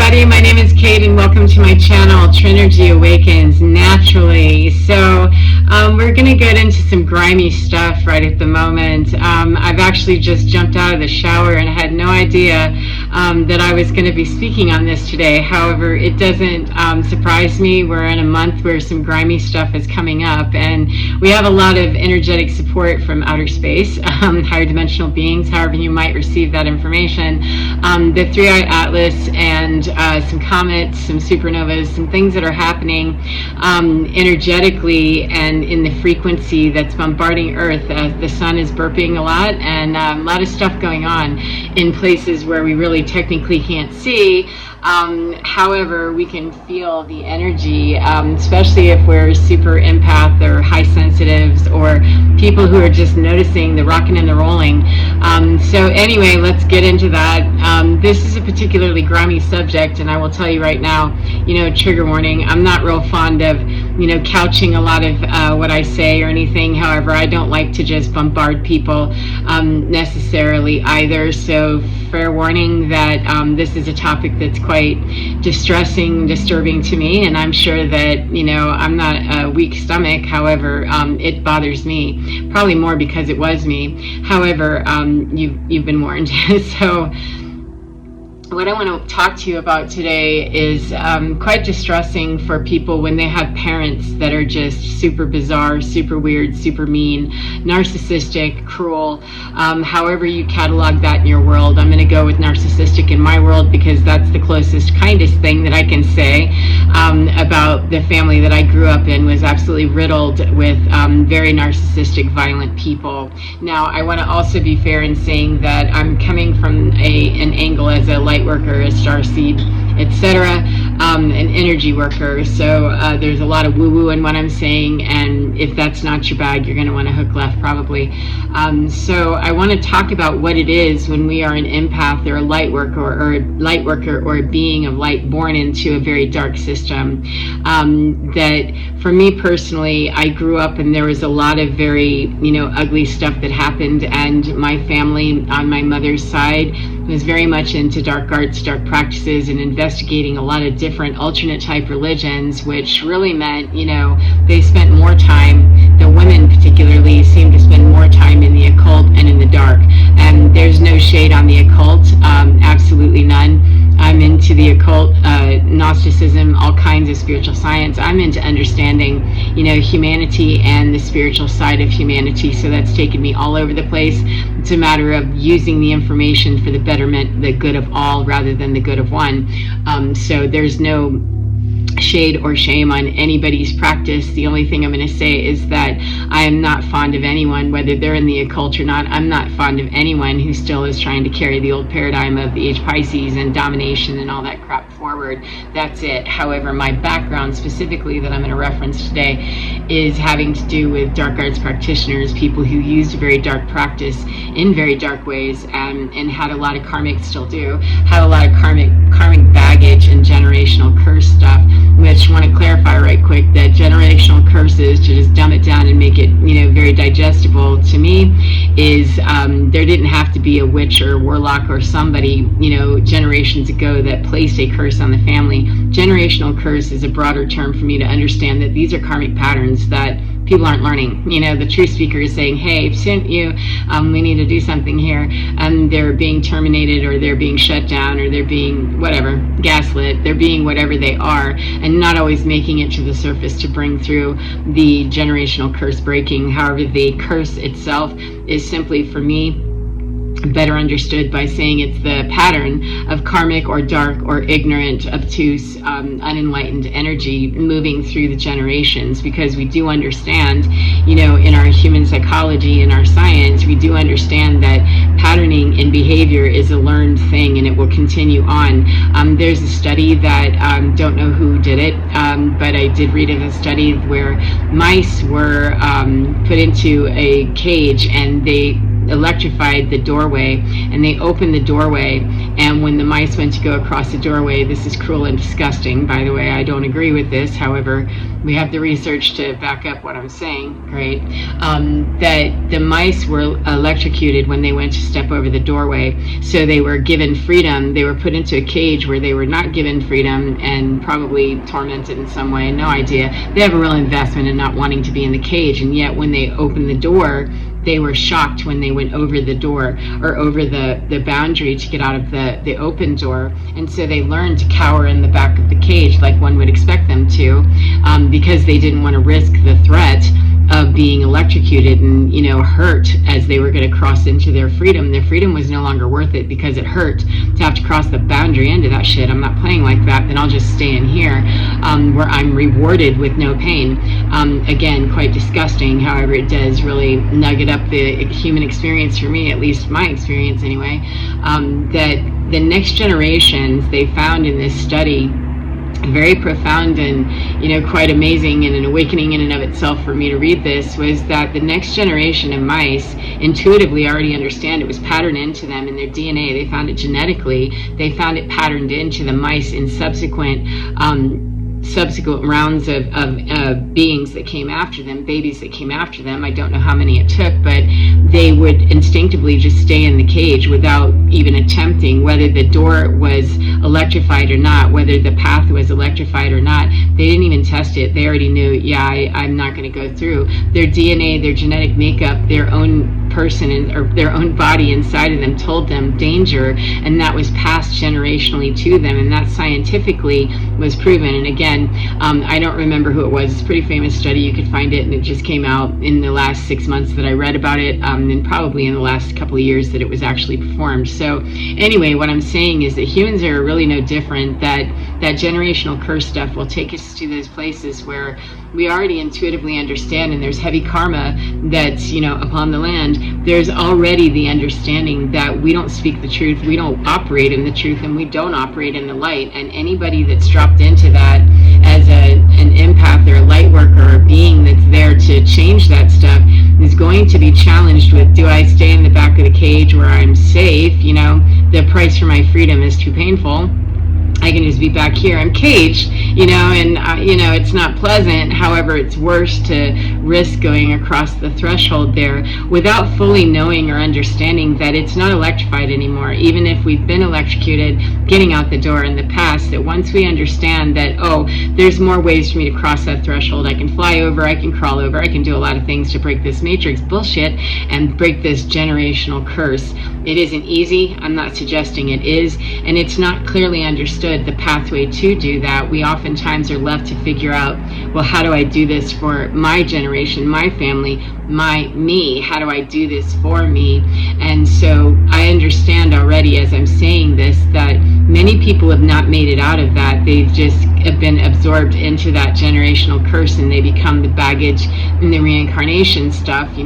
everybody. My name is Kate, and welcome to my channel, Trinergy Awakens Naturally. So, we're going to get into some grimy stuff right at the moment. I've actually just jumped out of the shower and had no idea that I was going to be speaking on this today. However, it doesn't surprise me. We're in a month where some grimy stuff is coming up, and we have a lot of energetic support from outer space, higher dimensional beings, however you might receive that information. The Three-Eye Atlas and some comets, some supernovas, some things that are happening energetically and in the frequency that's bombarding Earth. The sun is burping a lot, and a lot of stuff going on in places where we really technically can't see. However, we can feel the energy, especially if we're super empath or high sensitives or people who are just noticing the rocking and the rolling. So anyway, let's get into that. This is a particularly grimy subject, and I will tell you right now, trigger warning, I'm not real fond of, couching a lot of what I say or anything. However, I don't like to just bombard people necessarily either. So fair warning that this is a topic that's quite distressing, disturbing to me, and I'm sure that I'm not a weak stomach. However, it bothers me, probably more because it was me. However, you've been warned. So what I want to talk to you about today is quite distressing for people when they have parents that are just super bizarre, super weird, super mean, narcissistic, cruel. However you catalog that in your world, I'm going to go with narcissistic in my world because that's the closest, kindest thing that I can say about the family that I grew up in. Was absolutely riddled with very narcissistic, violent people. Now, I want to also be fair in saying that I'm coming from an angle as a light worker, a starseed, etc., an energy worker. So there's a lot of woo-woo in what I'm saying, and if that's not your bag, you're going to want to hook left probably. So I want to talk about what it is when we are an empath or a light worker or a being of light born into a very dark system. That for me personally, I grew up and there was a lot of very ugly stuff that happened, and my family on my mother's side was very much into dark arts, dark practices, and investigating a lot of different alternate type religions, which really meant, they spent more time, the women particularly seemed to spend more time in the occult and in the dark. And there's no shade on the occult, absolutely none. I'm into the occult, Gnosticism, all kinds of spiritual science. I'm into understanding, humanity and the spiritual side of humanity. So that's taken me all over the place. It's a matter of using the information for the betterment, the good of all, rather than the good of one. So there's no shade or shame on anybody's practice. The only thing I'm going to say is that I am not fond of anyone, whether they're in the occult or not. I'm not fond of anyone who still is trying to carry the old paradigm of the age Pisces and domination and all that crap forward. That's it. However, my background specifically that I'm going to reference today is having to do with dark arts practitioners, people who used very dark practice in very dark ways, and had a lot of karmic, still do, have a lot of karmic baggage and generational curse stuff, which I want to clarify right quick that generational curses, to just dumb it down and make it, very digestible to me, is there didn't have to be a witch or a warlock or somebody, generations ago that placed a curse on the family. Generational curse is a broader term for me to understand that these are karmic patterns that people aren't learning. The true speaker is saying, hey, I've sent you, we need to do something here, and they're being terminated, or they're being shut down, or they're being whatever, gaslit, they're being whatever they are, and not always making it to the surface to bring through the generational curse breaking. However, the curse itself is simply, for me, better understood by saying it's the pattern of karmic or dark or ignorant, obtuse, unenlightened energy moving through the generations. Because we do understand, in our human psychology, in our science, we do understand that patterning in behavior is a learned thing, and it will continue on. There's a study that, don't know who did it, but I did read of a study where mice were put into a cage, and they electrified the doorway, and they opened the doorway, and when the mice went to go across the doorway, this is cruel and disgusting, by the way, I don't agree with this, however, we have the research to back up what I'm saying, right? That the mice were electrocuted when they went to step over the doorway, so they were given freedom. They were put into a cage where they were not given freedom and probably tormented in some way, no idea. They have a real investment in not wanting to be in the cage, and yet when they opened the door, they were shocked when they went over the door or over the boundary to get out of the open door. And so they learned to cower in the back of the cage like one would expect them to, because they didn't want to risk the threat of being electrocuted and, hurt as they were going to cross into their freedom. Their freedom was no longer worth it because it hurt to have to cross the boundary into that shit. I'm not playing like that, then I'll just stay in here where I'm rewarded with no pain. Again, quite disgusting. However, it does really nugget up the human experience for me, at least my experience anyway, that the next generations, they found in this study, very profound and quite amazing and an awakening in and of itself for me to read this, was that the next generation of mice intuitively already understand. It was patterned into them in their DNA. They found it genetically. They found it patterned into the mice in subsequent rounds of beings that came after them, babies that came after them. I don't know how many it took, but they would instinctively just stay in the cage without even attempting, whether the door was electrified or not, whether the path was electrified or not. They didn't even test it. They already knew, I'm not going to go through. Their DNA, their genetic makeup, their own person or their own body inside of them told them danger, and that was passed generationally to them, and that scientifically was proven. And again, I don't remember who it was. It's a pretty famous study. You could find it, and it just came out in the last 6 months that I read about it, and probably in the last couple of years that it was actually performed. So anyway, what I'm saying is that humans are really no different. That generational curse stuff will take us to those places where we already intuitively understand, and there's heavy karma that's upon the land. There's already the understanding that we don't speak the truth, we don't operate in the truth, and we don't operate in the light. And anybody that's dropped into that as an empath or a light worker or a being that's there to change that stuff is going to be challenged with, do I stay in the back of the cage where I'm safe? The price for my freedom is too painful. I can just be back here. I'm caged, and it's not pleasant. However, it's worse to risk going across the threshold there without fully knowing or understanding that it's not electrified anymore. Even if we've been electrocuted getting out the door in the past, that once we understand that, there's more ways for me to cross that threshold. I can fly over, I can crawl over, I can do a lot of things to break this matrix bullshit and break this generational curse. It isn't easy. I'm not suggesting it is, and it's not clearly understood the pathway to do that. We oftentimes are left to figure out, well, how do I do this for my generation, my family, me? How do I do this for me? And so I understand already as I'm saying this that many people have not made it out of that. They've just been absorbed into that generational curse, and they become the baggage in the reincarnation stuff, the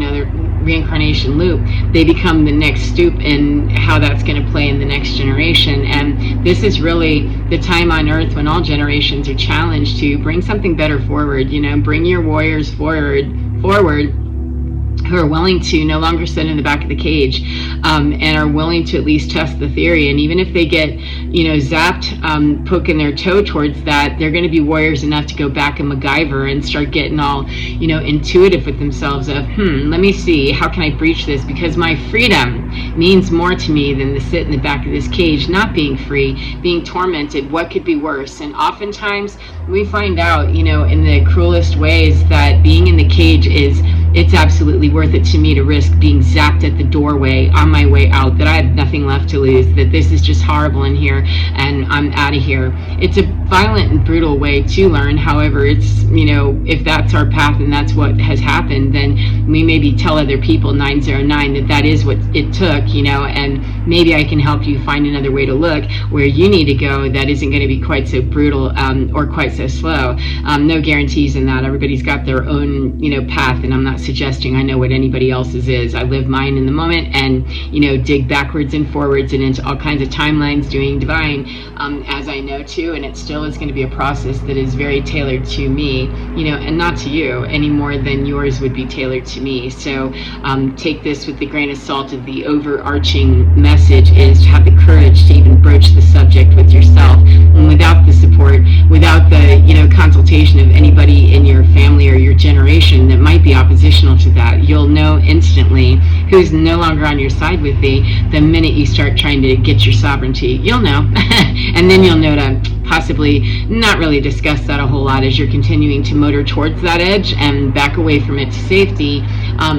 reincarnation loop. They become the next stoop in how that's going to play in the next generation. And this is really the time on earth when all generations are challenged to bring something better forward. Bring your warriors forward who are willing to no longer sit in the back of the cage, and are willing to at least test the theory. And even if they get, zapped, poking their toe towards that, they're going to be warriors enough to go back and MacGyver and start getting all, intuitive with themselves of, let me see, how can I breach this? Because my freedom means more to me than to sit in the back of this cage, not being free, being tormented. What could be worse? And oftentimes we find out, in the cruelest ways that being in the cage it's absolutely worth it to me to risk being zapped at the doorway on my way out, that I have nothing left to lose, that this is just horrible in here and I'm out of here. It's a violent and brutal way to learn. However, it's, if that's our path and that's what has happened, then we maybe tell other people 909 that is what it took, and maybe I can help you find another way to look where you need to go that isn't going to be quite so brutal or quite so slow. No guarantees in that. Everybody's got their own, path, and I'm not suggesting I know what anybody else's is. I live mine in the moment and, dig backwards and forwards and into all kinds of timelines doing divine as I know to, and it still is going to be a process that is very tailored to me, and not to you any more than yours would be tailored to me. So take this with a grain of salt. Of the overarching message is to have the courage to even broach the subject with yourself, and without the support, without the consultation of anybody in your family or your generation that might be oppositional to that, you'll know instantly who's no longer on your side with thee the minute you start trying to get your sovereignty. You'll know. And then you'll know to possibly not really discuss that a whole lot as you're continuing to motor towards that edge and back away from it to safety,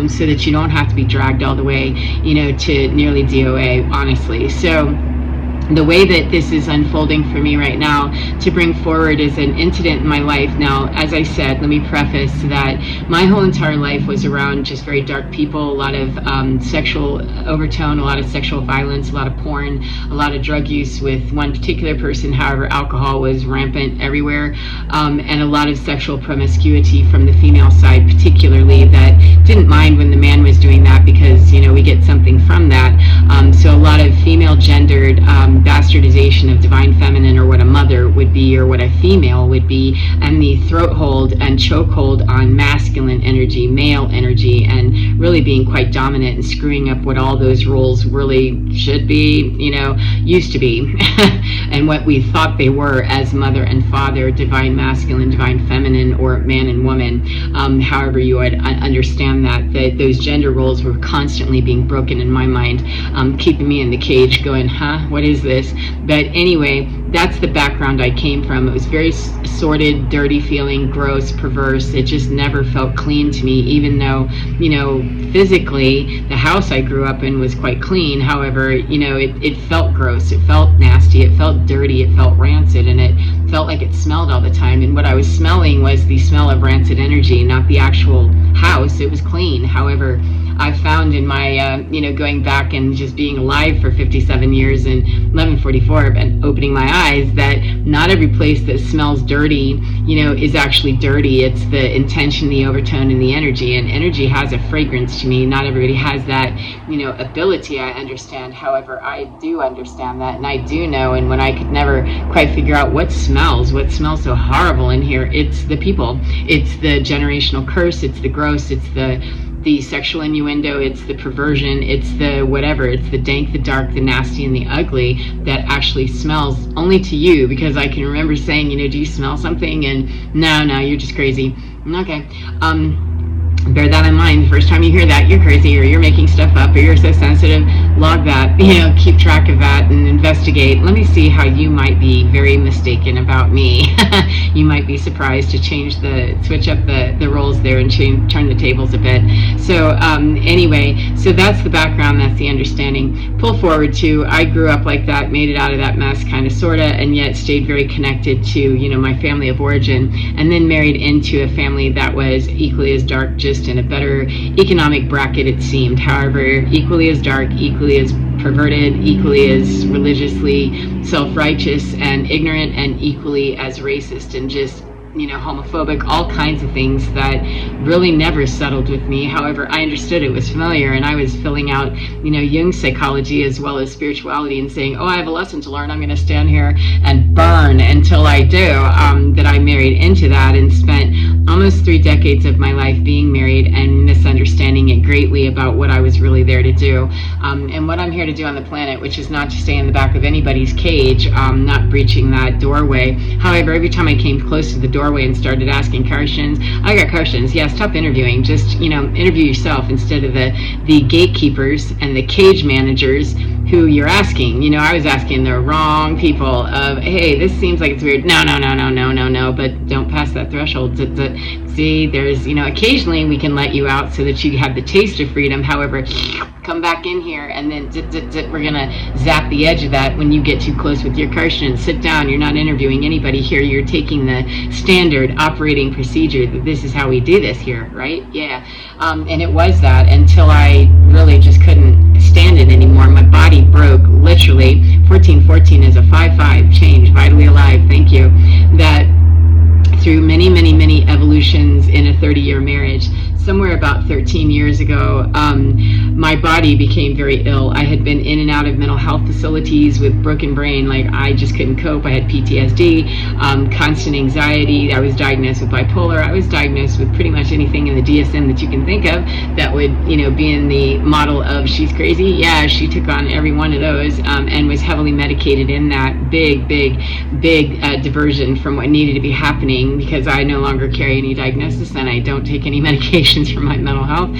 so that you don't have to be dragged all the way, to nearly DOA, honestly. So the way that this is unfolding for me right now to bring forward is an incident in my life. Now, as I said, let me preface that my whole entire life was around just very dark people, a lot of sexual overtone, a lot of sexual violence, a lot of porn, a lot of drug use with one particular person. However, alcohol was rampant everywhere, and a lot of sexual promiscuity from the female side, particularly, that didn't mind when the man was doing that because, we get something from that. So a lot of female gendered bastardization of divine feminine, or what a mother would be or what a female would be, and the throat hold and choke hold on masculine energy, male energy, and really being quite dominant and screwing up what all those roles really should be, used to be, and what we thought they were as mother and father, divine masculine, divine feminine, or man and woman. However you would understand that those gender roles were constantly being broken in my mind, keeping me in the cage going, what is this? But anyway, that's the background I came from. It was very sordid, dirty feeling, gross, perverse. It just never felt clean to me, even though, physically the house I grew up in was quite clean. However, it felt gross, it felt nasty, it felt dirty, it felt rancid, and it felt like it smelled all the time. And what I was smelling was the smell of rancid energy, not the actual house. It was clean. However, I found in my, going back and just being alive for 57 years and 1144 and opening my eyes, that not every place that smells dirty, is actually dirty. It's the intention, the overtone, and the energy. And energy has a fragrance to me. Not everybody has that, ability, I understand. However, I do understand that, and I do know. And when I could never quite figure out what smells so horrible in here, it's the people. It's the generational curse. It's the gross. It's the sexual innuendo, it's the perversion, it's the whatever, it's the dank, the dark, the nasty, and the ugly that actually smells only to you, because I can remember saying, do you smell something? And no, you're just crazy. Okay. Bear that in mind. The first time you hear that, you're crazy, or you're making stuff up, or you're so sensitive. Log that, keep track of that and investigate. Let me see how you might be very mistaken about me. You might be surprised to switch up the roles there and turn the tables a bit. So anyway, so that's the background, that's the understanding. Pull forward to, I grew up like that, made it out of that mess, kind of, sorta, and yet stayed very connected to, my family of origin, and then married into a family that was equally as dark, just in a better economic bracket, it seemed. However, equally as dark, equally as perverted, equally as religiously self-righteous and ignorant, and equally as racist and just homophobic, all kinds of things that really never settled with me. However, I understood it was familiar, and I was filling out, Jung's psychology as well as spirituality, and saying, I have a lesson to learn. I'm going to stand here and burn until I do. That I married into that and spent almost 3 decades of my life being married and misunderstanding it greatly about what I was really there to do, and what I'm here to do on the planet, which is not to stay in the back of anybody's cage, not breaching that doorway. However, every time I came close to the doorway and started asking questions, I got questions. Yeah, stop interviewing. Just, interview yourself instead of the gatekeepers and the cage managers who you're asking. I was asking the wrong people of, hey, this seems like it's weird. No, but don't pass that threshold. See, there's, occasionally we can let you out so that you have the taste of freedom. However, come back in here, and then we're gonna zap the edge of that when you get too close with your question. Sit down. You're not interviewing anybody here. You're taking the standard operating procedure that this is how we do this here, right? Yeah. And it was that until I really just couldn't stand it anymore. My body broke, literally. 1414 is a 5-5 change, vitally alive. Thank you. That through many evolutions in a 30-year marriage. somewhere about 13 years ago, my body became very ill. I had been in and out of mental health facilities with broken brain. Like, I just couldn't cope. I had PTSD, constant anxiety. I was diagnosed with bipolar. I was diagnosed with pretty much anything in the DSM that you can think of that would, be in the model of she's crazy. Yeah, she took on every one of those, and was heavily medicated in that big diversion from what needed to be happening, because I no longer carry any diagnosis and I don't take any medications for my mental health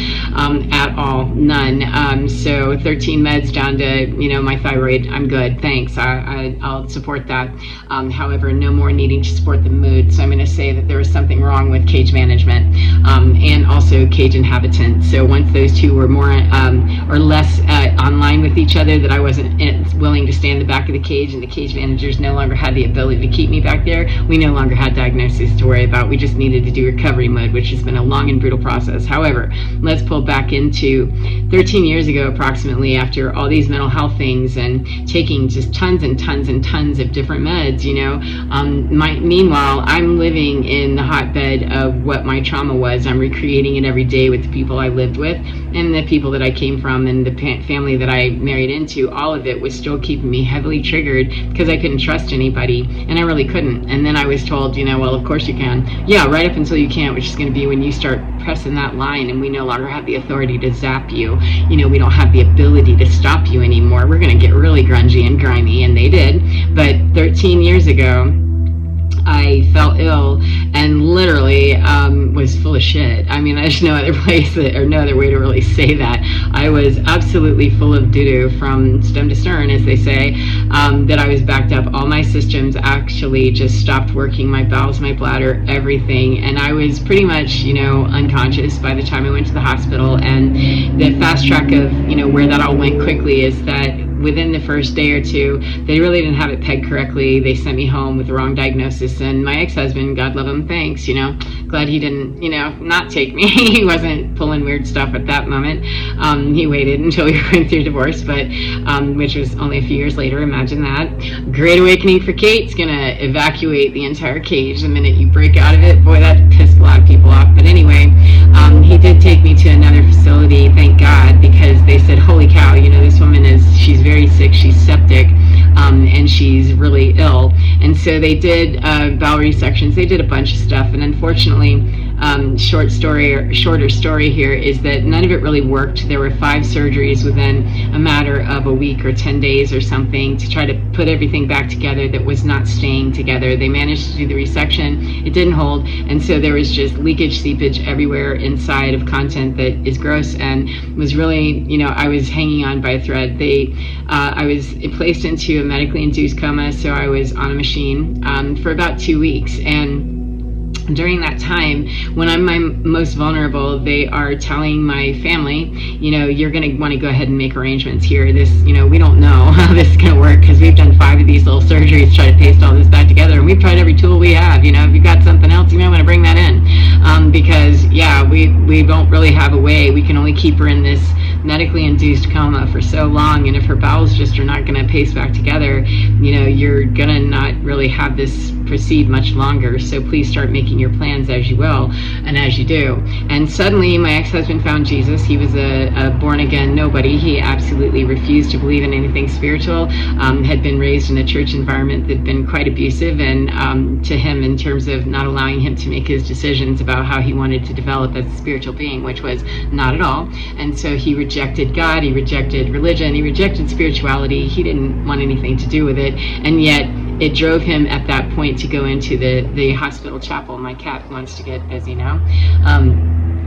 at all, none. So 13 meds down to my thyroid. I'm good, thanks. I'll support that. However, no more needing to support the mood. So I'm going to say that there was something wrong with cage management, and also cage inhabitants. So once those two were more or less online with each other, that I wasn't willing to stay in the back of the cage, and the cage managers no longer had the ability to keep me back there, we no longer had diagnoses to worry about. We just needed to do recovery mode, which has been a long and brutal process. However, let's pull back into 13 years ago approximately, after all these mental health things and taking just tons and tons and tons of different meds, meanwhile, I'm living in the hotbed of what my trauma was. I'm recreating it every day with the people I lived with and the people that I came from and the family that I married into. All of it was still keeping me heavily triggered because I couldn't trust anybody, and I really couldn't. And then I was told, well, of course you can. Yeah, right up until you can't, which is going to be when you start pressing that line and we no longer have the authority to zap you. We don't have the ability to stop you anymore. We're going to get really grungy and grimy, and they did. But 13 years ago, I fell ill and literally was full of shit. I mean, there's no other place or no other way to really say that. I was absolutely full of doo-doo from stem to stern, as they say, that I was backed up. All my systems actually just stopped working, my bowels, my bladder, everything. And I was pretty much, unconscious by the time I went to the hospital. And the fast track of, where that all went quickly is that within the first day or two, they really didn't have it pegged correctly. They sent me home with the wrong diagnosis, and my ex-husband, God love him, thanks, glad he didn't, not take me. He wasn't pulling weird stuff at that moment. He waited until we were going through divorce, but which was only a few years later. Imagine that. Great awakening for Kate's gonna evacuate the entire cage the minute you break out of it. Boy, that pissed a lot of people off. But anyway, he did take me to another facility, thank God, because they said, holy cow, this woman she's very sick, she's septic, and she's really ill. And so they did bowel resections, they did a bunch of stuff, and unfortunately, shorter story here is that none of it really worked. There were 5 surgeries within a matter of a week or 10 days or something to try to put everything back together that was not staying together. They managed to do the resection, it didn't hold, and so there was just leakage, seepage everywhere inside of content that is gross, and was really, I was hanging on by a thread. I was placed into a medically induced coma, so I was on a machine for about 2 weeks, and during that time, when I'm my most vulnerable, they are telling my family, you're going to want to go ahead and make arrangements here. This, we don't know how this is going to work because we've done 5 of these little surgeries to try to paste all this back together, and we've tried every tool we have. If you've got something else, you might want to bring that in, because we don't really have a way. We can only keep her in this medically induced coma for so long, and if her bowels just are not going to paste back together, you're going to not really have this proceed much longer. So please start making your plans as you will and as you do. And suddenly my ex-husband found Jesus. He was a born-again nobody. He absolutely refused to believe in anything spiritual, had been raised in a church environment that had been quite abusive, and to him, in terms of not allowing him to make his decisions about how he wanted to develop as a spiritual being, which was not at all. And so he rejected God, he rejected religion, he rejected spirituality. He didn't want anything to do with it, and yet it drove him at that point to go into the hospital chapel. My cat wants to get busy now.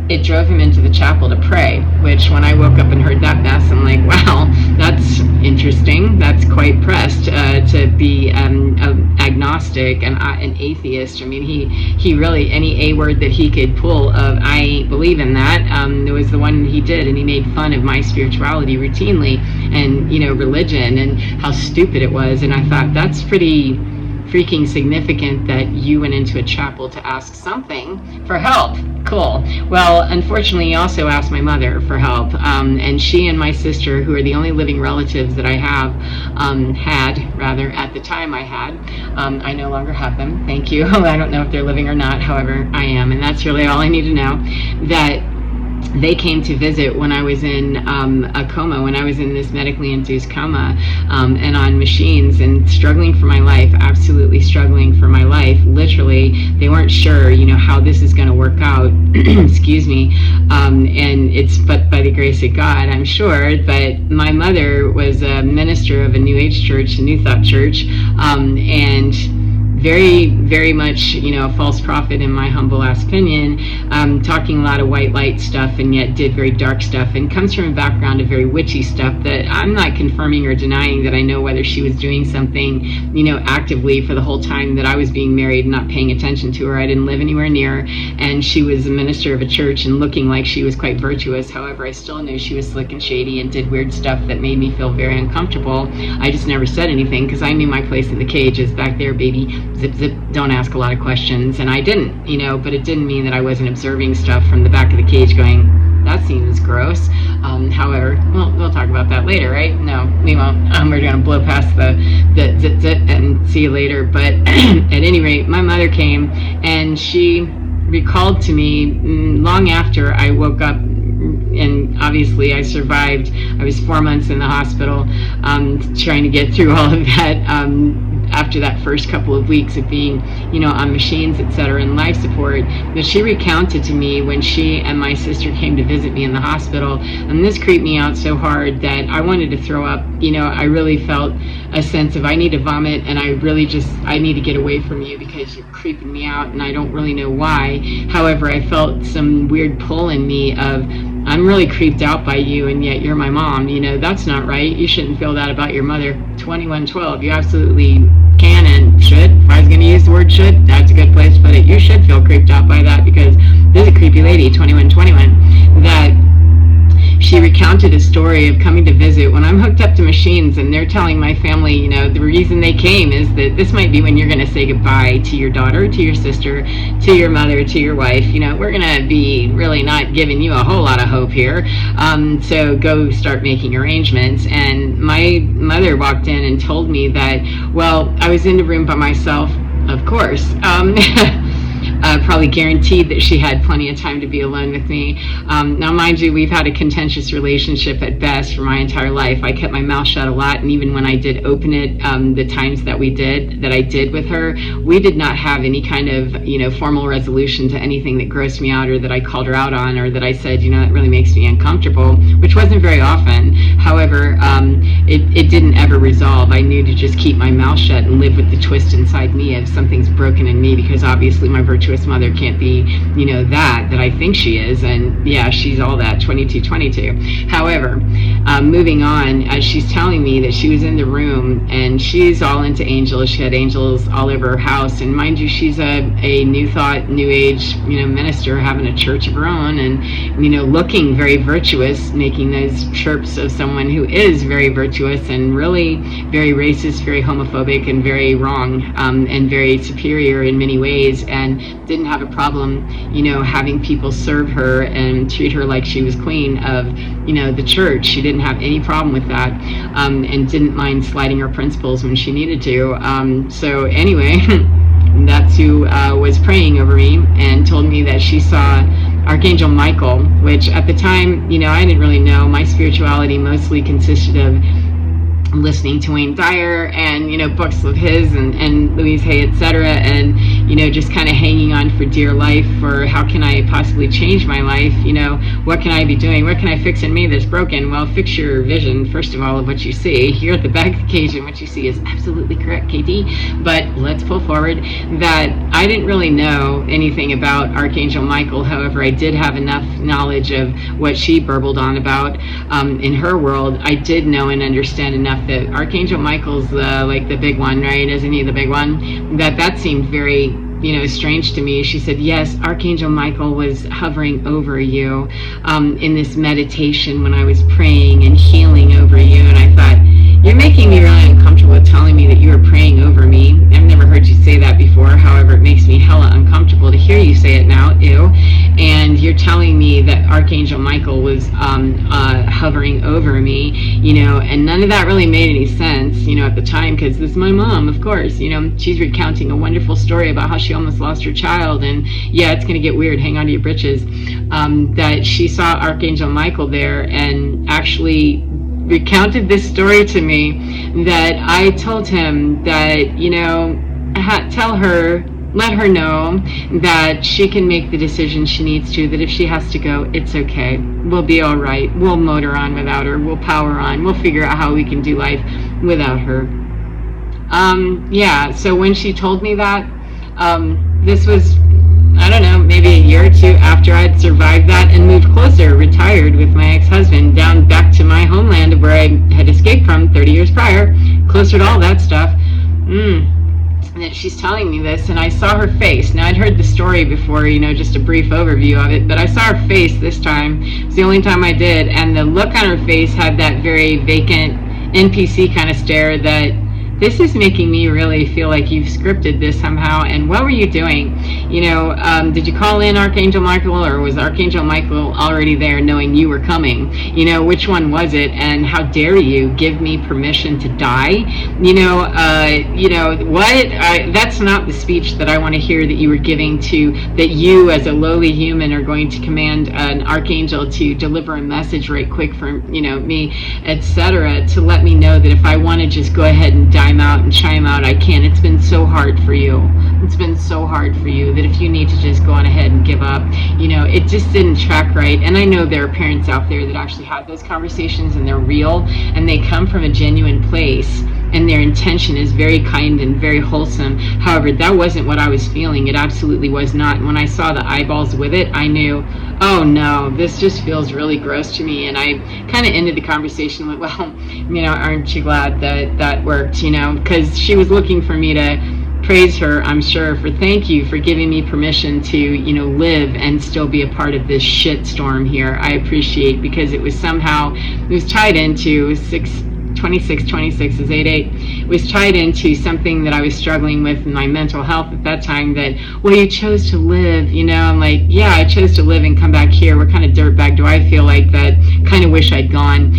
It drove him into the chapel to pray, which when I woke up and heard that mess, I'm like, wow, that's interesting. That's quite pressed to be agnostic and an atheist. I mean, he really, any A word that he could pull of, I ain't believe in that, it was the one he did, and he made fun of my spirituality routinely, and, religion, and how stupid it was. And I thought, that's pretty freaking significant that you went into a chapel to ask something for help. Cool. Well, unfortunately, he also asked my mother for help, and she and my sister, who are the only living relatives that I have, at the time I had. I no longer have them, thank you. I don't know if they're living or not, however, I am, and that's really all I need to know, that they came to visit when I was in a coma, when I was in this medically induced coma, and on machines and struggling for my life, absolutely struggling for my life. Literally, they weren't sure, how this is going to work out. Excuse me. And it's but by the grace of God, I'm sure. But my mother was a minister of a New Age church, a New Thought church, and very, very much, a false prophet in my humble ass opinion, talking a lot of white light stuff and yet did very dark stuff, and comes from a background of very witchy stuff that I'm not confirming or denying that I know whether she was doing something, actively for the whole time that I was being married and not paying attention to her. I didn't live anywhere near, and she was a minister of a church and looking like she was quite virtuous. However, I still knew she was slick and shady and did weird stuff that made me feel very uncomfortable. I just never said anything because I knew my place in the cage is back there, baby. Zip, zip, don't ask a lot of questions. And I didn't, but it didn't mean that I wasn't observing stuff from the back of the cage going, that seems gross. However, we'll talk about that later, right? No, we won't. We're going to blow past the zip, zip and see you later. But at any rate, my mother came and she recalled to me long after I woke up, and obviously I survived. I was 4 months in the hospital, trying to get through all of that. After that first couple of weeks of being, on machines, etc., and life support, but she recounted to me when she and my sister came to visit me in the hospital, and this creeped me out so hard that I wanted to throw up. I really felt a sense of I need to vomit, and I need to get away from you because you're creeping me out, and I don't really know why. However, I felt some weird pull in me of, I'm really creeped out by you, and yet you're my mom. That's not right. You shouldn't feel that about your mother. 2112, you absolutely can and should. If I was going to use the word should, that's a good place to put it. You should feel creeped out by that because there's a creepy lady, 2121, that she recounted a story of coming to visit when I'm hooked up to machines, and they're telling my family, the reason they came is that this might be when you're going to say goodbye to your daughter, to your sister, to your mother, to your wife. We're going to be really not giving you a whole lot of hope here. So go start making arrangements. And my mother walked in and told me that, well, I was in the room by myself, of course. Probably guaranteed that she had plenty of time to be alone with me. Now, mind you, we've had a contentious relationship at best for my entire life. I kept my mouth shut a lot, and even when I did open it, the times that I did with her, we did not have any kind of, formal resolution to anything that grossed me out or that I called her out on or that I said, that really makes me uncomfortable, which wasn't very often. However, it didn't ever resolve. I knew to just keep my mouth shut and live with the twist inside me of something's broken in me, because obviously my virtuous mother can't be, that I think she is. And yeah, she's all that, 2222. However, moving on, as she's telling me that she was in the room and she's all into angels. She had angels all over her house. And mind you, she's a New Thought, New Age, minister, having a church of her own and, looking very virtuous, making those chirps of someone who is very virtuous and really very racist, very homophobic, and very wrong, and very superior in many ways, and didn't have a problem, having people serve her and treat her like she was queen of, the church. She didn't have any problem with that, and didn't mind sliding her principles when she needed to. So anyway, that's who was praying over me and told me that she saw Archangel Michael, which at the time, I didn't really know. My spirituality mostly consisted of listening to Wayne Dyer and books of his and Louise Hay, etc., and just kind of hanging on for dear life for how can I possibly change my life. What can I be doing? What can I fix in me that's broken? Well, fix your vision first of all of what you see. Here at the back of the cage, and what you see is absolutely correct, KT. But let's pull forward that I didn't really know anything about Archangel Michael. However, I did have enough knowledge of what she burbled on about in her world. I did know and understand enough that Archangel Michael's like the big one, right? Isn't he the big one? That seemed very strange to me. She said, yes, Archangel Michael was hovering over you in this meditation when I was praying and healing over you. And I thought, you're making me really uncomfortable with telling me that you were praying over me. I've never heard you say that before. However, it makes me hella uncomfortable to hear you say it now. Ew. And you're telling me that Archangel Michael was hovering over me, and none of that really made any sense, at the time, because this is my mom, of course. She's recounting a wonderful story about how she almost lost her child, and yeah, it's going to get weird. Hang on to your britches. That she saw Archangel Michael there and actually recounted this story to me, that I told him that, let her know that she can make the decision she needs to, that if she has to go, it's okay. We'll be all right. We'll motor on without her. We'll power on. We'll figure out how we can do life without her. So when she told me that, this was, I don't know, maybe a year or two after I'd survived that and moved closer, retired with my ex-husband down back to my homeland where I had escaped from 30 years prior, closer to all that stuff. That she's telling me this, and I saw her face. Now, I'd heard the story before, just a brief overview of it, but I saw her face this time. It's the only time I did, and the look on her face had that very vacant NPC kind of stare that, this is making me really feel like you've scripted this somehow, and what were you doing? Did you call in Archangel Michael, or was Archangel Michael already there knowing you were coming? Which one was it, and how dare you give me permission to die? That's not the speech that I want to hear that you were giving to, that you as a lowly human are going to command an archangel to deliver a message right quick for, me, etc., to let me know that if I want to just go ahead and die out and chime out, I can. It's been so hard for you. It's been so hard for you that if you need to just go on ahead and give up, it just didn't track right. And I know there are parents out there that actually have those conversations, and they're real, and they come from a genuine place, and their intention is very kind and very wholesome. However, that wasn't what I was feeling. It absolutely was not. And when I saw the eyeballs with it, I knew, oh no, this just feels really gross to me. And I kind of ended the conversation with, well, aren't you glad that worked, because she was looking for me to praise her, I'm sure, for thank you for giving me permission to, live and still be a part of this shit storm here. I appreciate, because it was tied into 26 is 8/8. It was tied into something that I was struggling with in my mental health at that time, that, well, you chose to live, I'm like, yeah, I chose to live and come back here. What kind of dirtbag do I feel like that kind of wish I'd gone,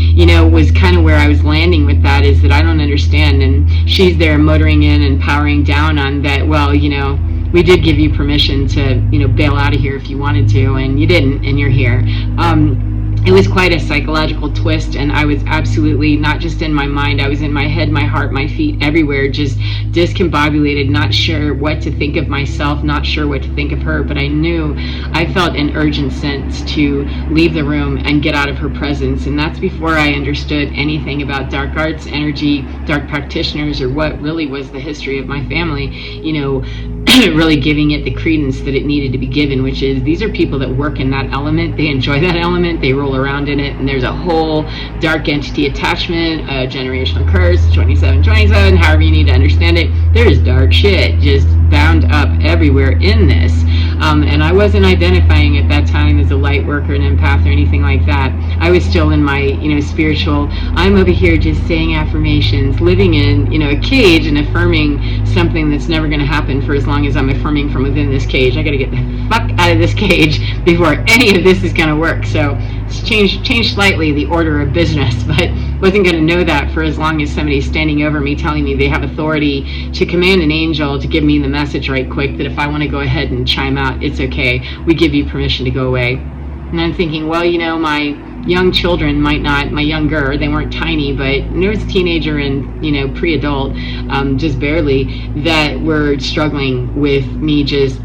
was kind of where I was landing with that, is that I don't understand. And she's there motoring in and powering down on that, well, we did give you permission to, bail out of here if you wanted to, and you didn't, and you're here. It was quite a psychological twist, and I was absolutely not just in my mind, I was in my head, my heart, my feet, everywhere, just discombobulated, not sure what to think of myself, not sure what to think of her. But I felt an urgent sense to leave the room and get out of her presence. And that's before I understood anything about dark arts, energy, dark practitioners, or what really was the history of my family, really giving it the credence that it needed to be given, which is, these are people that work in that element, they enjoy that element, they roll around in it, and there's a whole dark entity attachment, a generational curse, 2727, however you need to understand it. There's dark shit just bound up everywhere in this, and I wasn't identifying at that time as a light worker, an empath, or anything like that. I was still in my spiritual, I'm over here just saying affirmations, living in a cage and affirming something that's never going to happen for as long as I'm affirming from within this cage. I got to get the fuck out of this cage before any of this is going to work. So it's changed slightly the order of business, but wasn't going to know that for as long as somebody's standing over me telling me they have authority to command an angel to give me the message right quick, that if I want to go ahead and chime out, it's okay. We give you permission to go away. And I'm thinking, well, my young children might not, my younger, they weren't tiny, but there was a teenager and, pre-adult, just barely, that were struggling with me just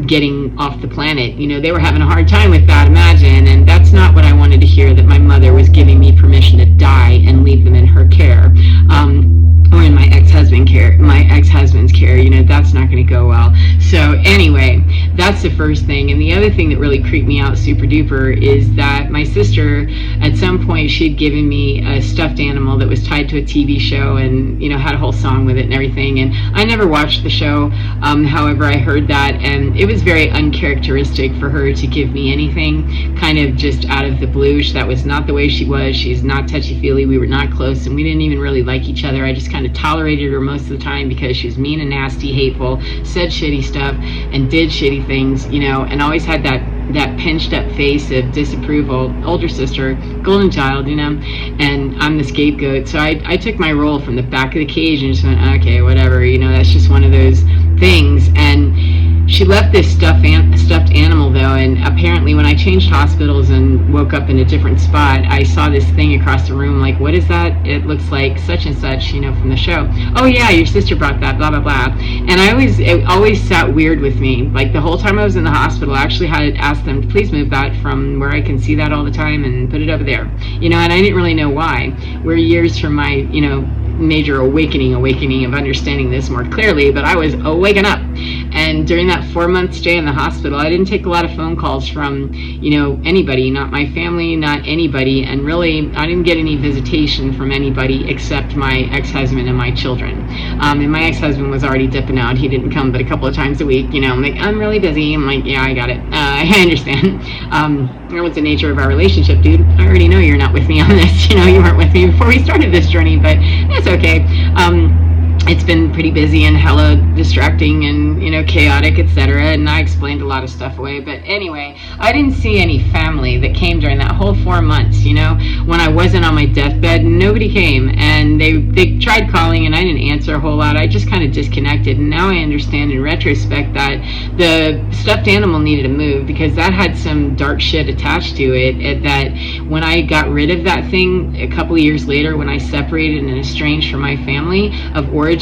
getting off the planet. They were having a hard time with that, imagine, and that's not what I wanted to hear, that my mother was giving me permission to die and leave them in her care. Or in my ex-husband's care, that's not going to go well. So anyway, that's the first thing. And the other thing that really creeped me out super duper is that my sister, at some point, she'd given me a stuffed animal that was tied to a TV show and, had a whole song with it and everything. And I never watched the show. However, I heard that, and it was very uncharacteristic for her to give me anything kind of just out of the blue. That was not the way she was. She's not touchy-feely. We were not close, and we didn't even really like each other. I just kind of tolerated her most of the time because she was mean and nasty, hateful, said shitty stuff, and did shitty things, and always had that pinched up face of disapproval. Older sister, golden child, and I'm the scapegoat. So I took my role from the back of the cage and just went, okay, whatever, that's just one of those things. And she left this stuffed animal, though, and apparently when I changed hospitals and woke up in a different spot, I saw this thing across the room, like, what is that? It looks like such and such, from the show. Oh yeah, your sister brought that, blah, blah, blah. And it always sat weird with me. Like, the whole time I was in the hospital, I actually had to ask them to please move that from where I can see that all the time and put it over there. And I didn't really know why. We're years from my, major awakening of understanding this more clearly, but I was waking up. And during that 4-month stay in the hospital, I didn't take a lot of phone calls from, anybody, not my family, not anybody, and really, I didn't get any visitation from anybody except my ex-husband and my children. And my ex-husband was already dipping out. He didn't come but a couple of times a week, I'm like, I'm really busy. I'm like, yeah, I got it. I understand. What's the nature of our relationship, dude? I already know you're not with me on this. You weren't with me before we started this journey, but that's okay. It's been pretty busy and hella distracting and, chaotic, etc. And I explained a lot of stuff away. But anyway, I didn't see any family that came during that whole 4 months, when I wasn't on my deathbed. Nobody came, and they tried calling, and I didn't answer a whole lot. I just kind of disconnected. And now I understand in retrospect that the stuffed animal needed to move because that had some dark shit attached to it. That when I got rid of that thing a couple of years later, when I separated and estranged from my family of origin,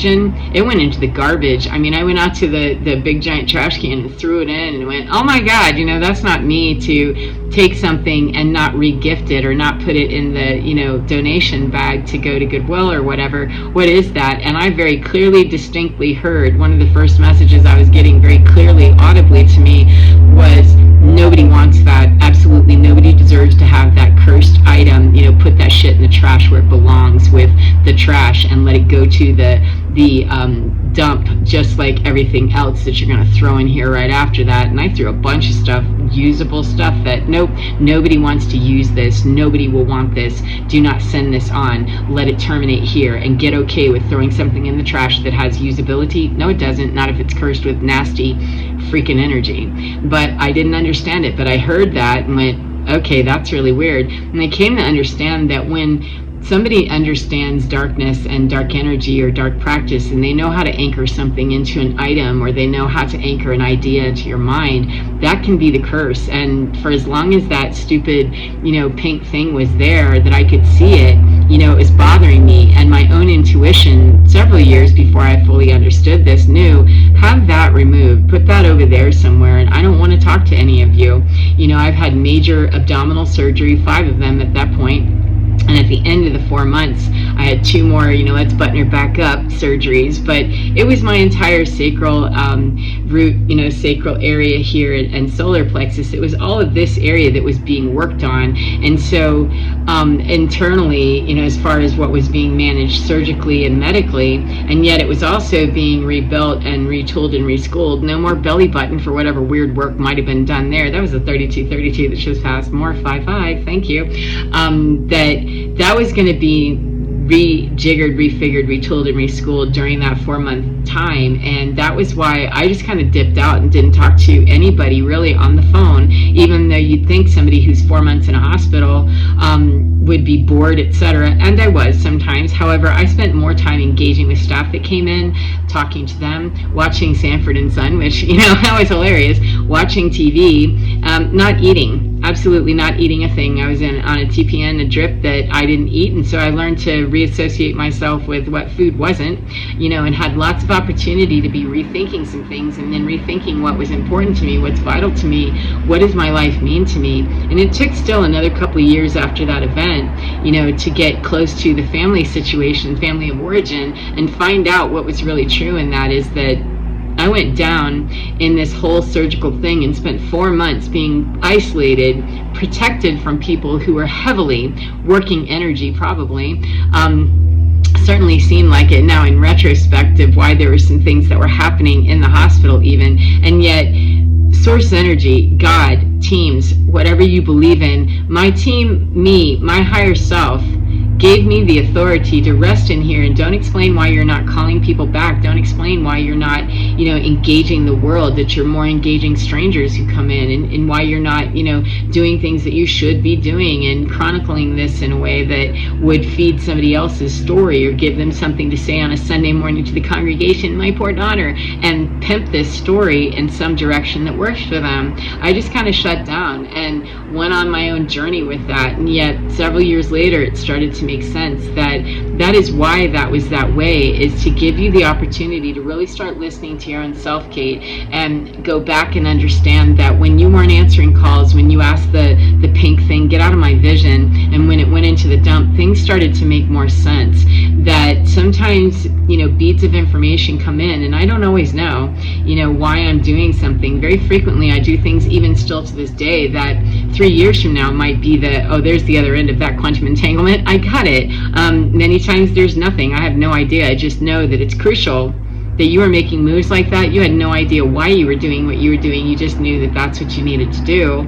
it went into the garbage. I mean, I went out to the big giant trash can and threw it in and went, oh my God, that's not me to take something and not re-gift it or not put it in the, donation bag to go to Goodwill or whatever. What is that? And I very clearly, distinctly heard one of the first messages I was getting very clearly, audibly to me was, nobody wants that. Absolutely nobody deserves to have that cursed item. Put that shit in the trash where it belongs with the trash and let it go to the dump, just like everything else that you're going to throw in here right after that. And I threw a bunch of stuff, usable stuff that, nope, nobody wants to use this. Nobody will want this. Do not send this on. Let it terminate here and get okay with throwing something in the trash that has usability. No, it doesn't. Not if it's cursed with nasty freaking energy. But I didn't understand it. But I heard that and went, okay, that's really weird. And I came to understand that when somebody understands darkness and dark energy or dark practice, and they know how to anchor something into an item, or they know how to anchor an idea into your mind, that can be the curse. And for as long as that stupid, pink thing was there, that I could see it, it was bothering me. And my own intuition, several years before I fully understood this, knew, have that removed, put that over there somewhere, and I don't want to talk to any of you. I've had major abdominal surgery, 5 of them at that point. And at the end of the 4 months, I had 2 more, let's button her back up surgeries. But it was my entire sacral root, sacral area here and solar plexus. It was all of this area that was being worked on. And so internally, as far as what was being managed surgically and medically, and yet it was also being rebuilt and retooled and reschooled. No more belly button for whatever weird work might have been done there. That was a 3232 that shows past. More 55, thank you. That was going to be rejiggered, refigured, retooled, and reschooled during that 4-month time. And that was why I just kind of dipped out and didn't talk to anybody really on the phone, even though you'd think somebody who's 4 months in a hospital would be bored, etc. And I was sometimes. However, I spent more time engaging with staff that came in, talking to them, watching Sanford and Son, which, that was hilarious, watching TV, not eating. Absolutely not eating a thing. I was on a TPN, a drip that I didn't eat, and so I learned to reassociate myself with what food wasn't, and had lots of opportunity to be rethinking some things, and then rethinking what was important to me, what's vital to me, what does my life mean to me. And it took still another couple of years after that event, to get close to the family situation, family of origin, and find out what was really true, and that is that I went down in this whole surgical thing and spent 4 months being isolated, protected from people who were heavily working energy, probably. Certainly seemed like it now in retrospect of why there were some things that were happening in the hospital even, and yet source energy, God, teams, whatever you believe in, my team, me, my higher self, gave me the authority to rest in here. And don't explain why you're not calling people back. Don't explain why you're not, engaging the world, that you're more engaging strangers who come in, and why you're not, doing things that you should be doing and chronicling this in a way that would feed somebody else's story or give them something to say on a Sunday morning to the congregation, my poor daughter, and pimp this story in some direction that works for them. I just kind of shut down and went on my own journey with that. And yet several years later, it started to make sense that is why that was that way, is to give you the opportunity to really start listening to your own self, Kate, and go back and understand that when you weren't answering calls, when you asked the pink thing, get out of my vision, and when it went into the dump, things started to make more sense. That sometimes, beads of information come in, and I don't always know, why I'm doing something. Very frequently, I do things even still to this day that 3 years from now might be there's the other end of that quantum entanglement. I got it. Many times there's nothing. I have no idea. I just know that it's crucial that you were making moves like that. You had no idea why you were doing what you were doing. You just knew that that's what you needed to do.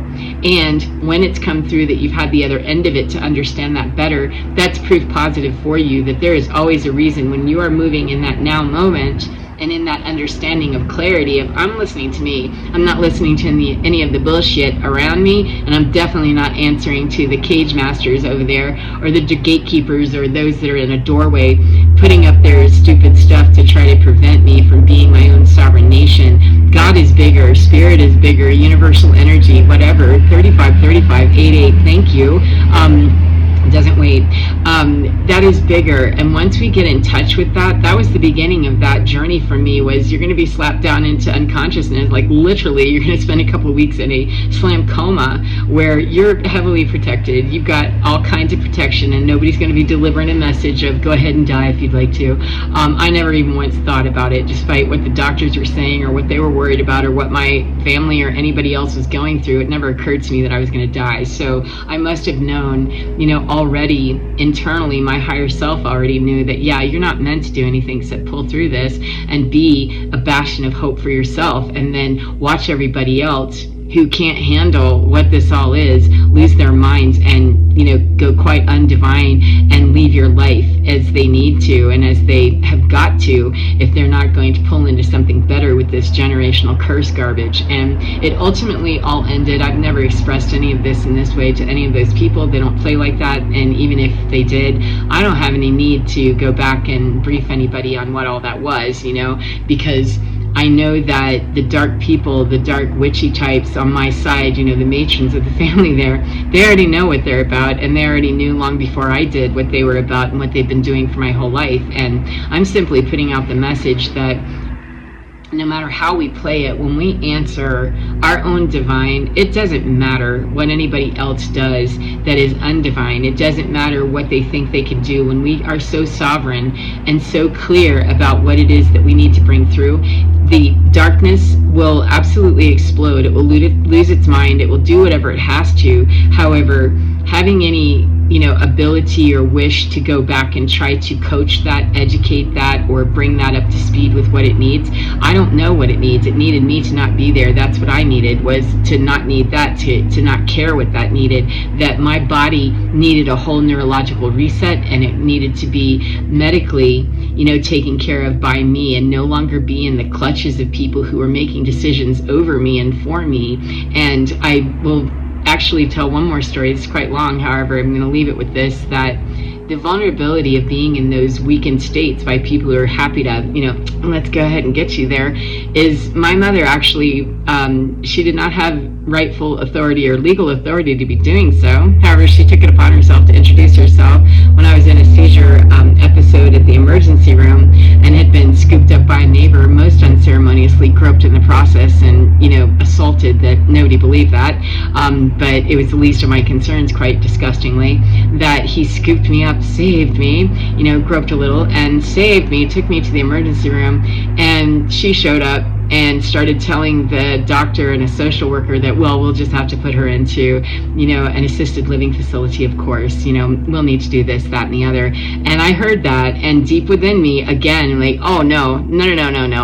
And when it's come through that you've had the other end of it to understand that better, that's proof positive for you that there is always a reason when you are moving in that now moment and in that understanding of clarity of, I'm listening to me, I'm not listening to any of the bullshit around me, and I'm definitely not answering to the cage masters over there or the gatekeepers or those that are in a doorway putting up their stupid stuff to try to prevent me from being my own sovereign nation. God is bigger, spirit is bigger, universal energy, whatever. 3588, thank you. Doesn't wait. That is bigger. And once we get in touch with that was the beginning of that journey for me. Was you're going to be slapped down into unconsciousness, like literally you're going to spend a couple of weeks in a slam coma where you're heavily protected. You've got all kinds of protection, and nobody's going to be delivering a message of go ahead and die if you'd like to. I never even once thought about it, despite what the doctors were saying or what they were worried about or what my family or anybody else was going through. It never occurred to me that I was going to die. So I must have known, already internally, my higher self already knew that, yeah, you're not meant to do anything except pull through this and be a bastion of hope for yourself, and then watch everybody else who can't handle what this all is lose their minds and go quite undivine and leave your life as they need to and as they have got to, if they're not going to pull into something better with this generational curse garbage. And it ultimately all ended. I've never expressed any of this in this way to any of those people. They don't play like that, and even if they did, I don't have any need to go back and brief anybody on what all that was, because I know that the dark people, the dark witchy types on my side, the matrons of the family there, they already know what they're about, and they already knew long before I did what they were about and what they've been doing for my whole life. And I'm simply putting out the message that no matter how we play it, when we answer our own divine, it doesn't matter what anybody else does that is undivine. It doesn't matter what they think they can do. When we are so sovereign and so clear about what it is that we need to bring through, the darkness will absolutely explode. It will lose its mind. It will do whatever it has to. However, having any ability or wish to go back and try to coach that, educate that, or bring that up to speed with what it needs, I don't know what it needs. It needed me to not be there. That's what I needed, was to not need that, to not care what that needed, that my body needed a whole neurological reset, and it needed to be medically taken care of by me, and no longer be in the clutches of people who are making decisions over me and for me. And I will actually tell one more story. It's quite long, however, I'm going to leave it with this, that the vulnerability of being in those weakened states by people who are happy to, let's go ahead and get you there, is my mother actually, she did not have rightful authority or legal authority to be doing so. However, she took it upon herself to introduce herself when I was in a seizure episode at the emergency room and had been scooped up by a neighbor, most unceremoniously groped in the process and, assaulted. That nobody believed that, but it was the least of my concerns, quite disgustingly, that he scooped me up, saved me, groped a little and saved me, took me to the emergency room, and she showed up and started telling the doctor and a social worker that, well, we'll just have to put her into, an assisted living facility, of course, we'll need to do this, that, and the other. And I heard that, and deep within me, again, like, oh, no.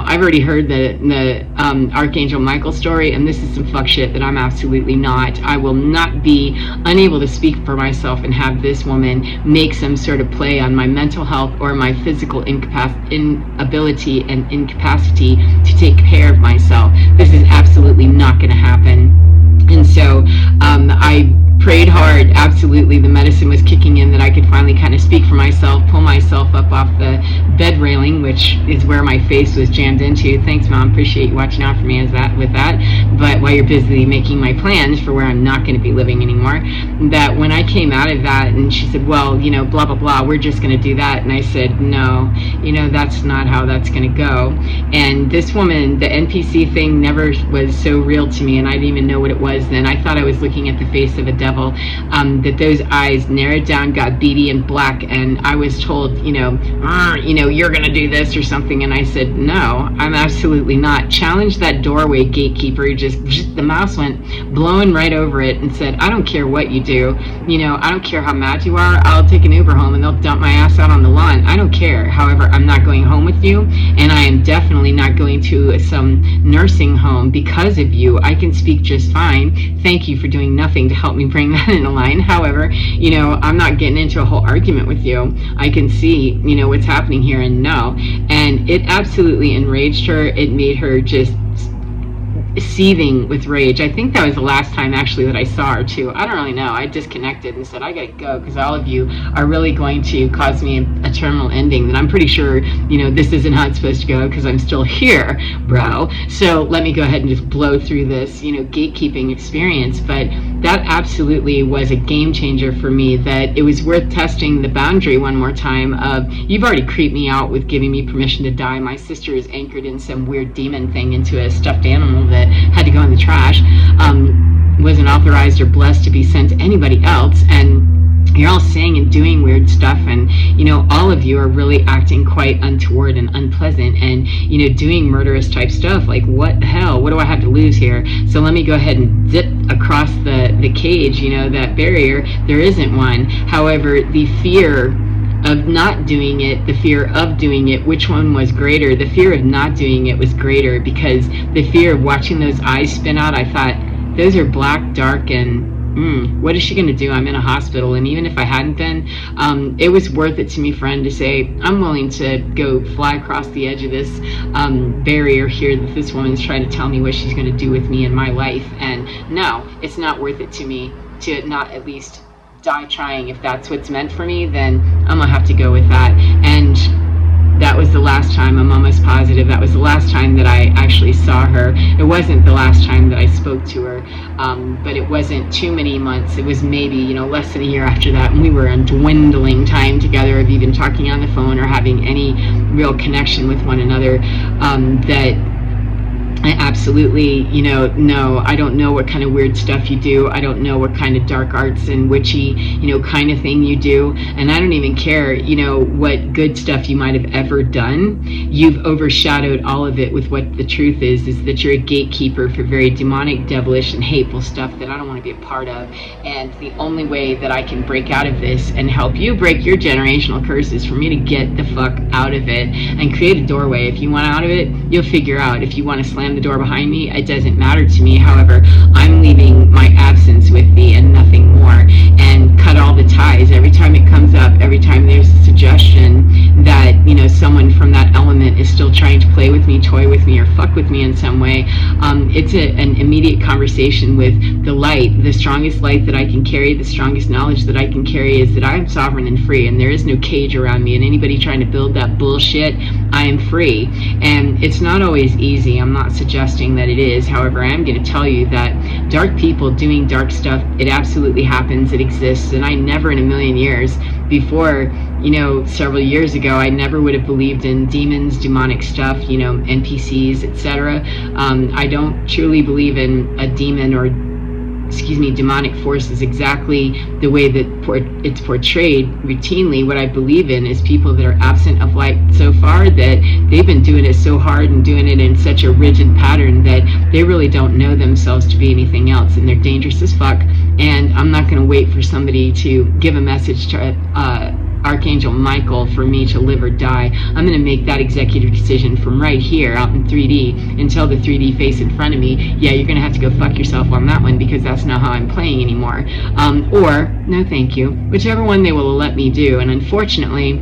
I've already heard the Archangel Michael story, and this is some fuck shit that I'm absolutely not. I will not be unable to speak for myself and have this woman make some sort of play on my mental health or my physical inability and incapacity to take care of myself. This is absolutely not going to happen. And so I prayed hard. Absolutely, the medicine was kicking in that I could finally kind of speak for myself, pull myself up off the bed railing, which is where my face was jammed into. Thanks, Mom. Appreciate you watching out for me with that. But while you're busy making my plans for where I'm not going to be living anymore, that when I came out of that, and she said, well, blah, blah, blah, we're just going to do that. And I said, no, that's not how that's going to go. And this woman, the NPC thing never was so real to me, and I didn't even know what it was then. I thought I was looking at the face of a devil. That those eyes narrowed down, got beady and black, and I was told, you're gonna do this or something, and I said, no, I'm absolutely not. Challenged that doorway gatekeeper, just the mouse went blowing right over it and said, I don't care what you do, I don't care how mad you are, I'll take an Uber home and they'll dump my ass out on the lawn. I don't care. However, I'm not going home with you, and I am definitely not going to some nursing home because of you. I can speak just fine. Thank you for doing nothing to help me bring that in a line. However, I'm not getting into a whole argument with you. I can see, what's happening here and no. And it absolutely enraged her. It made her just seething with rage. I think that was the last time actually that I saw her too. I don't really know. I disconnected and said, I gotta go because all of you are really going to cause me a terminal ending that I'm pretty sure, this isn't how it's supposed to go because I'm still here, bro. So let me go ahead and just blow through this, gatekeeping experience. But that absolutely was a game changer for me, that it was worth testing the boundary one more time of, you've already creeped me out with giving me permission to die. My sister is anchored in some weird demon thing into a stuffed animal that had to go in the trash, wasn't authorized or blessed to be sent to anybody else, and you're all saying and doing weird stuff, and all of you are really acting quite untoward and unpleasant, and doing murderous type stuff. Like, what the hell, what do I have to lose here? So let me go ahead and zip across the cage, that barrier. There isn't one. However, the fear of not doing it, the fear of doing it, which one was greater? The fear of not doing it was greater, because the fear of watching those eyes spin out, I thought, those are black, dark, and what is she going to do? I'm in a hospital. And even if I hadn't been, it was worth it to me, friend, to say, I'm willing to go fly across the edge of this barrier here that this woman's trying to tell me what she's going to do with me in my life. And no, it's not worth it to me to not at least die trying. If that's what's meant for me, then I'm gonna have to go with that. And that was the last time. I'm almost positive that was the last time that I actually saw her. It wasn't the last time that I spoke to her, but it wasn't too many months. It was maybe less than a year after that, and we were in dwindling time together of even talking on the phone or having any real connection with one another. That I absolutely, no, I don't know what kind of weird stuff you do. I don't know what kind of dark arts and witchy, kind of thing you do. And I don't even care, what good stuff you might have ever done. You've overshadowed all of it with what the truth is that you're a gatekeeper for very demonic, devilish, and hateful stuff that I don't want to be a part of. And the only way that I can break out of this and help you break your generational curses for me to get the fuck out of it and create a doorway. If you want out of it, you'll figure out. If you want to slam the door behind me, it doesn't matter to me. However, I'm leaving my absence with thee and nothing more, and cut all the ties. Every time it comes up, every time there's a suggestion that someone from that element is still trying to play with me, toy with me, or fuck with me in some way, it's an immediate conversation with the light. The strongest light that I can carry, the strongest knowledge that I can carry is that I'm sovereign and free, and there is no cage around me, and anybody trying to build that bullshit, I am free. And it's not always easy. I'm not suggesting that it is. However, I am going to tell you that dark people doing dark stuff, it absolutely happens. It exists. And I never in a million years before, several years ago, I never would have believed in demons, demonic stuff, NPCs, etc. I don't truly believe in a demon or demonic force is exactly the way that it's portrayed routinely. What I believe in is people that are absent of light so far, that they've been doing it so hard and doing it in such a rigid pattern that they really don't know themselves to be anything else, and they're dangerous as fuck. And I'm not going to wait for somebody to give a message to Archangel Michael for me to live or die. I'm going to make that executive decision from right here out in 3D and tell the 3D face in front of me, yeah, you're going to have to go fuck yourself on that one, because that's not how I'm playing anymore. Or, no thank you. Whichever one they will let me do. And unfortunately,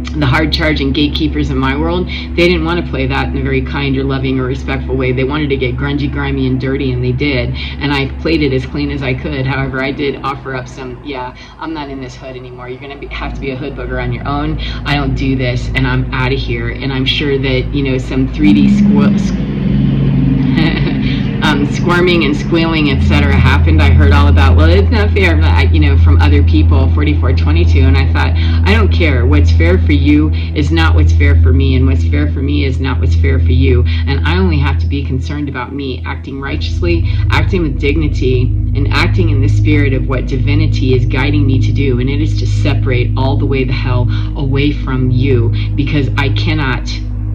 the hard-charging gatekeepers in my world, they didn't want to play that in a very kind or loving or respectful way. They wanted to get grungy, grimy, and dirty, and they did. And I played it as clean as I could. However, I did offer up some, yeah, I'm not in this hood anymore. You're going to have to be a hood booger on your own. I don't do this, and I'm out of here. And I'm sure that, you know, some 3D squirming and squealing, etc. happened. I heard all about, well, it's not fair, you know, from other people, 4422, and I thought, I don't care. What's fair for you is not what's fair for me, and what's fair for me is not what's fair for you. And I only have to be concerned about me acting righteously, acting with dignity, and acting in the spirit of what divinity is guiding me to do, and it is to separate all the way the hell away from you, because I cannot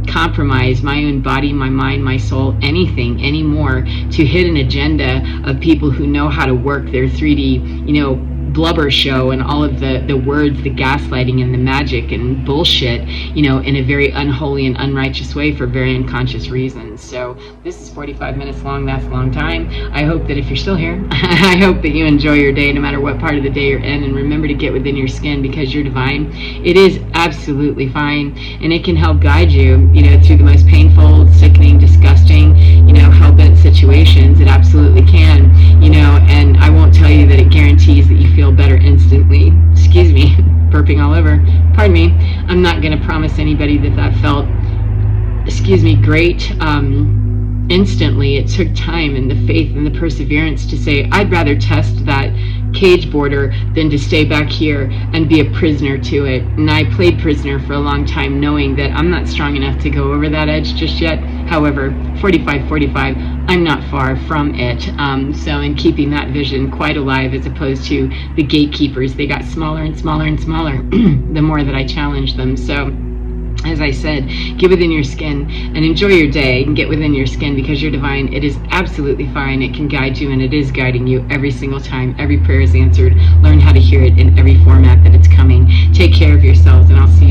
compromise my own body, my mind, my soul, anything anymore to hit an agenda of people who know how to work their 3D, you know, blubber show and all of the words, the gaslighting and the magic and bullshit, you know, in a very unholy and unrighteous way for very unconscious reasons. So this is 45 minutes long. That's a long time. I hope that if you're still here, I hope that you enjoy your day no matter what part of the day you're in, and remember to get within your skin, because you're divine. It is absolutely fine, and it can help guide you, you know, through the most painful, sickening, disgusting, you know, hell-bent situations. It absolutely can, you know, and I won't tell you that it guarantees that you feel better instantly. Excuse me, burping all over. Pardon me. I'm not going to promise anybody that felt, excuse me, great instantly. It took time and the faith and the perseverance to say, I'd rather test that cage border than to stay back here and be a prisoner to it. And I played prisoner for a long time, knowing that I'm not strong enough to go over that edge just yet. However, 45, I'm not far from it. So in keeping that vision quite alive, as opposed to the gatekeepers, they got smaller and smaller and smaller the more that I challenged them. So as I said, get within your skin and enjoy your day, and get within your skin, because you're divine. It is absolutely fine. It can guide you, and it is guiding you every single time. Every prayer is answered. Learn how to hear it in every format that it's coming. Take care of yourselves, and I'll see you